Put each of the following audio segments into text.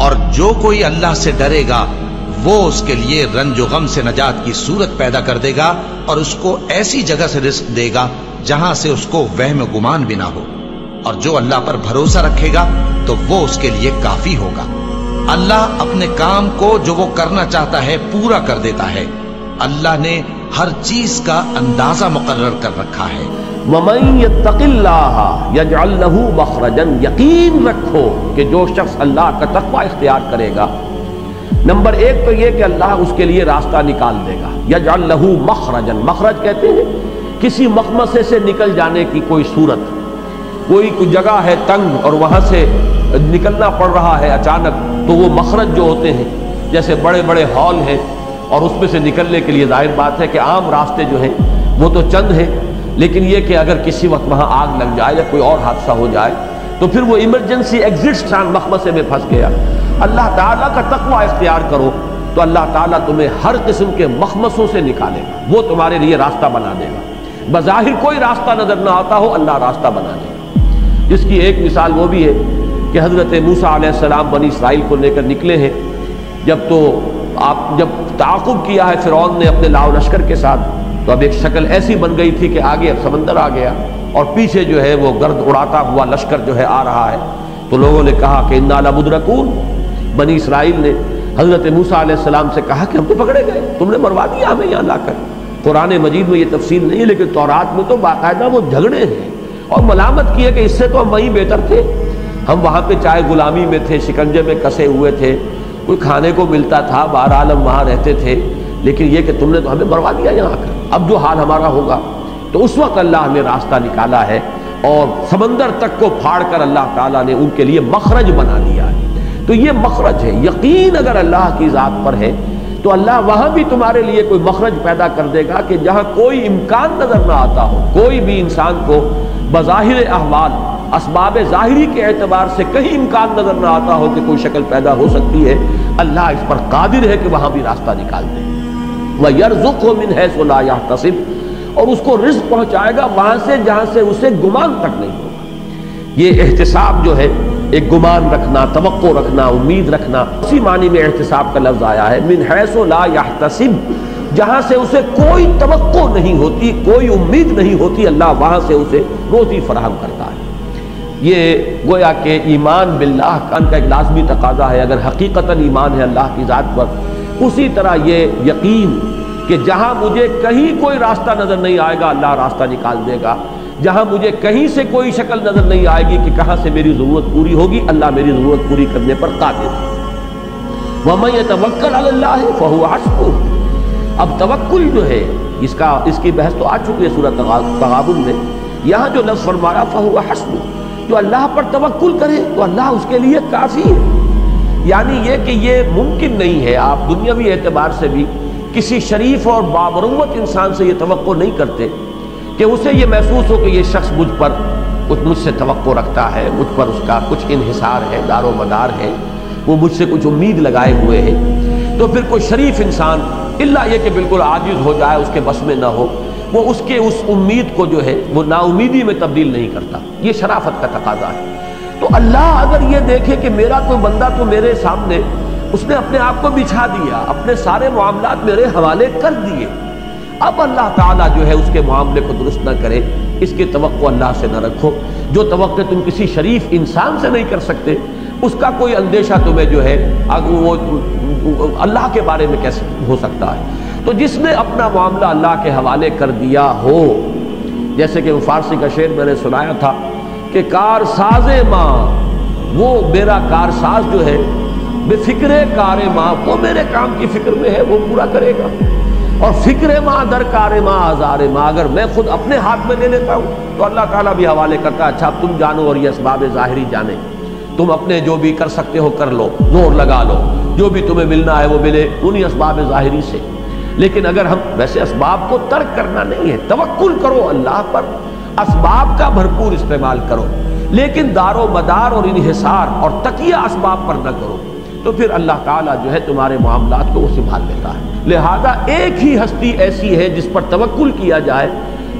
اور جو کوئی اللہ سے ڈرے گا وہ اس کے لیے رنج و غم سے نجات کی صورت پیدا کر دے گا اور اس کو ایسی جگہ سے رزق دے گا جہاں سے اس کو وہم و گمان بھی نہ ہو، اور جو اللہ پر بھروسہ رکھے گا تو وہ اس کے لیے کافی ہوگا۔ اللہ اپنے کام کو جو وہ کرنا چاہتا ہے پورا کر دیتا ہے۔ اللہ نے ہر چیز کا اندازہ مقرر کر رکھا ہے۔ وَمَن يَتَّقِ اللَّهَ يَجْعَل لَّهُ مَخْرَجًا، یقین رکھو کہ جو شخص اللہ کا تقوی اختیار کرے گا، نمبر ایک تو یہ کہ اللہ اس کے لیے راستہ نکال دے گا۔ یجعل لہ مخرجا، مخرج کہتے ہیں کسی مخمصے سے نکل جانے کی کوئی صورت، کوئی جگہ ہے تنگ اور وہاں سے نکلنا پڑ رہا ہے اچانک، تو وہ مخرج جو ہوتے ہیں جیسے بڑے بڑے ہال ہیں اور اس میں سے نکلنے کے لیے ظاہر بات ہے کہ عام راستے جو ہیں وہ تو چند ہیں، لیکن یہ کہ اگر کسی وقت وہاں آگ لگ جائے یا کوئی اور حادثہ ہو جائے تو پھر وہ ایمرجنسی ایگزٹ مخمصے میں پھنس گیا۔ اللہ تعالیٰ کا تقوی اختیار کرو تو اللہ تعالیٰ تمہیں ہر قسم کے مخمصوں سے نکالے گا، وہ تمہارے لیے راستہ بنا دے گا۔ بظاہر کوئی راستہ نظر نہ آتا ہو، اللہ راستہ بنا دے گا۔ جس کی ایک مثال وہ بھی ہے کہ حضرت موسیٰ علیہ السلام بنی اسرائیل کو لے کر نکلے ہیں، جب تعاقب کیا ہے فرعون نے اپنے لاؤ لشکر کے ساتھ، تو اب ایک شکل ایسی بن گئی تھی کہ آگے اب سمندر آ گیا اور پیچھے جو ہے وہ گرد اڑاتا ہوا لشکر جو ہے آ رہا ہے، تو لوگوں نے کہا کہ انا لمدرکون، بنی اسرائیل نے حضرت موسیٰ علیہ السلام سے کہا کہ ہم تو پکڑے گئے، تم نے مروا دیا ہمیں یہاں لا کر۔ قرآن مجید میں یہ تفصیل نہیں ہے، لیکن تورات میں تو باقاعدہ وہ جھگڑے ہیں اور ملامت کی ہے کہ اس سے تو ہم وہیں بہتر تھے، ہم وہاں پہ چاہے غلامی میں تھے، شکنجے میں کسے ہوئے تھے، کوئی کھانے کو ملتا تھا، بہرحال ہم وہاں رہتے تھے، لیکن یہ کہ تم نے تو ہمیں مروا دیا یہاں آ کر، اب جو حال ہمارا ہوگا۔ تو اس وقت اللہ نے راستہ نکالا ہے اور سمندر تک کو پھاڑ کر اللہ تعالیٰ نے ان کے لیے مخرج بنا دیا ہے۔ تو یہ مخرج ہے، یقین اگر اللہ کی ذات پر ہے تو اللہ وہاں بھی تمہارے لیے کوئی مخرج پیدا کر دے گا کہ جہاں کوئی امکان نظر نہ آتا ہو، کوئی بھی انسان کو بظاہر احوال اسباب ظاہری کے اعتبار سے کہیں امکان نظر نہ آتا ہو کہ کوئی شکل پیدا ہو سکتی ہے، اللہ اس پر قادر ہے کہ وہاں بھی راستہ نکال دے۔ وَيَرْزُقْهُ مِنْ حَيْثُ لَا يَحْتَسِبُ، اور اس کو رزق پہنچائے گا وہاں سے جہاں سے اسے گمان تک نہیں ہوگا۔ یہ احتساب جو ہے ایک گمان رکھنا، توقع رکھنا، امید رکھنا، اسی معنی میں احتساب کا لفظ آیا ہے، من حیث لا یحتسب، جہاں سے اسے کوئی توقع نہیں ہوتی، کوئی امید نہیں ہوتی، اللہ وہاں سے اسے روزی فراہم کرتا ہے۔ یہ گویا کہ ایمان باللہ کا ایک لازمی تقاضا ہے۔ اگر حقیقتاً ایمان ہے اللہ کی ذات پر، اسی طرح یہ یقین کہ جہاں مجھے کہیں کوئی راستہ نظر نہیں آئے گا اللہ راستہ نکال دے گا، جہاں مجھے کہیں سے کوئی شکل نظر نہیں آئے گی کہ کہاں سے میری ضرورت پوری ہوگی، اللہ میری ضرورت پوری کرنے پر قادر ہے۔ وَمَن يَتَوَكَّلْ عَلَى اللَّهِ فَهُوَ حَسْبُهُ، اب توکل جو ہے اس کی بحث تو آ چکی ہے سورۃ تغابن میں، یہاں جو لفظ فرمایا فَهُوَ حَسْبُهُ، جو اللہ پر توکل کرے تو اللہ اس کے لیے کافی ہے۔ یعنی یہ کہ یہ ممکن نہیں ہے، آپ دنیاوی اعتبار سے بھی کسی شریف اور بامروت انسان سے یہ توقع نہیں کرتے کہ اسے یہ محسوس ہو کہ یہ شخص مجھ سے توقع رکھتا ہے، مجھ پر اس کا کچھ انحصار ہے، دار و مدار ہے، وہ مجھ سے کچھ امید لگائے ہوئے ہے۔ تو پھر کوئی شریف انسان الا یہ کہ بالکل عاجز ہو جائے، اس کے بس میں نہ ہو، وہ اس کے اس امید کو جو ہے وہ نا امیدی میں تبدیل نہیں کرتا، یہ شرافت کا تقاضا ہے۔ تو اللہ اگر یہ دیکھے کہ میرا کوئی بندہ تو میرے سامنے اس نے اپنے آپ کو بچھا دیا، اپنے سارے معاملات میرے حوالے کر دیے، اب اللہ تعالیٰ جو ہے اس کے معاملے کو درست نہ کرے، اس کی توقع اللہ سے نہ رکھو۔ جو توقع تم کسی شریف انسان سے نہیں کر سکتے، اس کا کوئی اندیشہ تمہیں جو ہے وہ اللہ کے بارے میں کیسے ہو سکتا ہے۔ تو جس نے اپنا معاملہ اللہ کے حوالے کر دیا ہو، جیسے کہ وہ فارسی کا شعر میں نے سنایا تھا کہ کار ساز ماں، وہ میرا کار ساز جو ہے بے فکر کار ماں، وہ میرے کام کی فکر میں ہے، وہ پورا کرے گا۔ اور فکر ماں در کار ماں آزار ماں، اگر میں خود اپنے ہاتھ میں لے لیتا ہوں تو اللہ تعالیٰ بھی حوالے کرتا ہے، اچھا اب تم جانو اور یہ اسباب ظاہری جانے، تم اپنے جو بھی کر سکتے ہو کر لو، زور لگا لو، جو بھی تمہیں ملنا ہے وہ ملے انہی اسباب ظاہری سے۔ لیکن اگر ہم ویسے اسباب کو ترک کرنا نہیں ہے، توکل کرو اللہ پر، اسباب کا بھرپور استعمال کرو، لیکن دار و مدار اور انحصار اور تکیہ اسباب پر نہ کرو، تو پھر اللہ تعالیٰ جو ہے تمہارے معاملات کو وہ سنبھال لیتا ہے۔ لہذا ایک ہی ہستی ایسی ہے جس پر توکل کیا جائے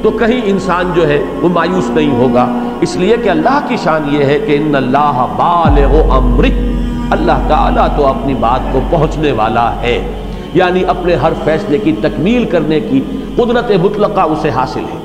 تو کہیں انسان جو ہے وہ مایوس نہیں ہوگا، اس لیے کہ اللہ کی شان یہ ہے کہ ان اللہ بالغ امرہ، اللہ تعالیٰ تو اپنی بات کو پہنچنے والا ہے، یعنی اپنے ہر فیصلے کی تکمیل کرنے کی قدرت مطلقہ اسے حاصل ہے۔